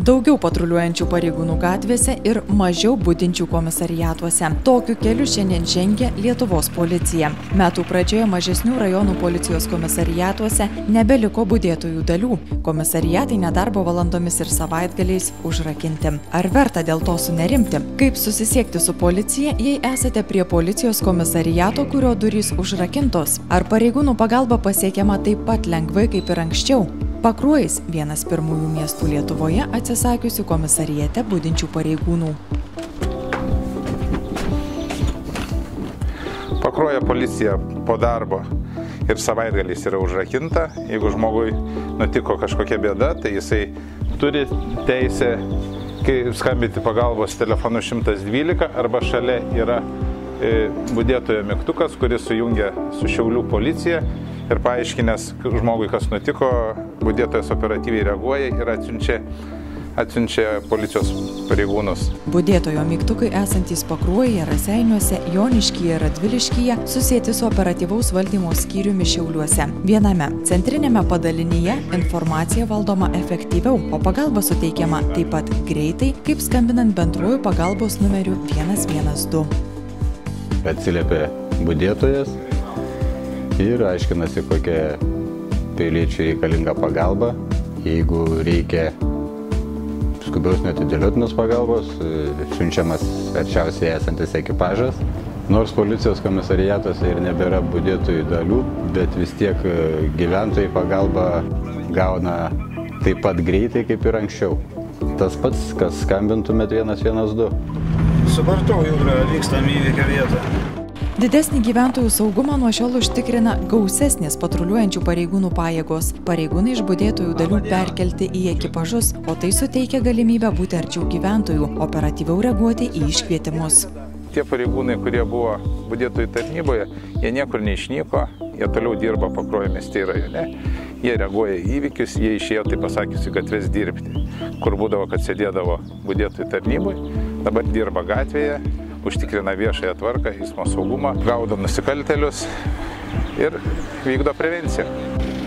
Daugiau patruliuojančių pareigūnų gatvėse ir mažiau budinčių komisariatuose. Tokiu keliu šiandien žengia Lietuvos policija. Metų pradžioje mažesnių rajonų policijos komisariatuose nebeliko budėtojų dalių. Komisariatai nedarbo valandomis ir savaitgaliais užrakinti. Ar verta dėl to sunerimti? Kaip susisiekti su policija, jei esate prie policijos komisariato, kurio durys užrakintos? Ar pareigūnų pagalba pasiekiama taip pat lengvai kaip ir anksčiau? Pakruojis – vienas pirmųjų miestų Lietuvoje atsisakiusių komisariate budinčių pareigūnų. Pakruojo policija po darbo ir savaitgaliais yra užrakinta. Jeigu žmogui nutiko kažkokia bėda, tai jisai turi teisę skambinti pagalbos telefonu 112 arba šalia yra budėtojo mygtukas, kuris sujungia su Šiaulių policija ir paaiškinęs žmogui, kas nutiko, budėtojas operatyviai reaguoja ir atsiunčia policijos pareigūnus. Budėtojo mygtukai esantys Pakruojyje, Raseiniuose, Joniškyje ir Radviliškyje susieti su operatyvaus valdymo skyriumi Šiauliuose. Viename centrinėme padalinyje informacija valdoma efektyviau, o pagalba suteikiama taip pat greitai, kaip skambinant bendruoju pagalbos numeriu 112. Atsiliepia budėtojas ir aiškinasi, kokia piliečiui reikalinga pagalba. Jeigu reikia skubios neatidėliotinos pagalbos, siunčiamas arčiausiai esantis ekipažas. Nors policijos komisariatuose ir nebėra budėtojų dalių, bet vis tiek gyventojai pagalbą gauna taip pat greitai kaip ir anksčiau. Tas pats, kas skambintumėt 112. Supratau, Jūra, vykstam į įvykio vietą. Didesnį gyventojų saugumą nuo šiol užtikrina gausesnės patruliuojančių pareigūnų pajėgos. Pareigūnai iš budėtojų dalių perkelti į ekipažus, o tai suteikia galimybę būti arčiau gyventojų, operatyviau reaguoti į iškvietimus. Tie pareigūnai, kurie buvo budėtojų tarnyboje, jie niekur neišnyko, jie toliau dirba Pakruojo mieste ir rajone. Jie reaguoja į įvykius, jie išėjo, tai pasakysiu, gatves dirbti. Kur būdavo, kad sėdėdavo budėtojų tarnyboje, dabar dirba gatvėje, užtikrina viešąją tvarką, eismo saugumą, gaudo nusikaltelius ir vykdo prevenciją.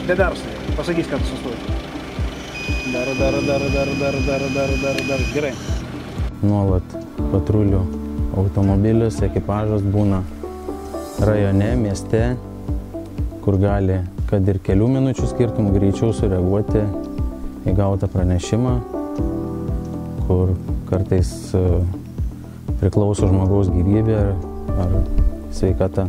Bedars, pasakys, kad sustoji. Dar. Gerai. Nuolat patrulių automobilis, ekipažas būna rajone, mieste, kur gali, kad ir kelių minučių skirtumų greičiau sureaguoti į gautą pranešimą, kur kartais priklauso žmogaus gyvybė ar sveikata.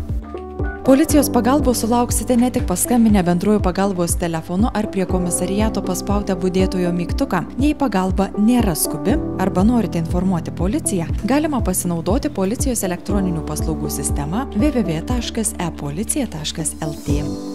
Policijos pagalbos sulauksite ne tik paskambinę bendruoju pagalbos telefonu ar prie komisariato paspaudę budėtojo mygtuką. Jei pagalba nėra skubi arba norite informuoti policiją, galima pasinaudoti policijos elektroninių paslaugų sistema www.epolicija.lt.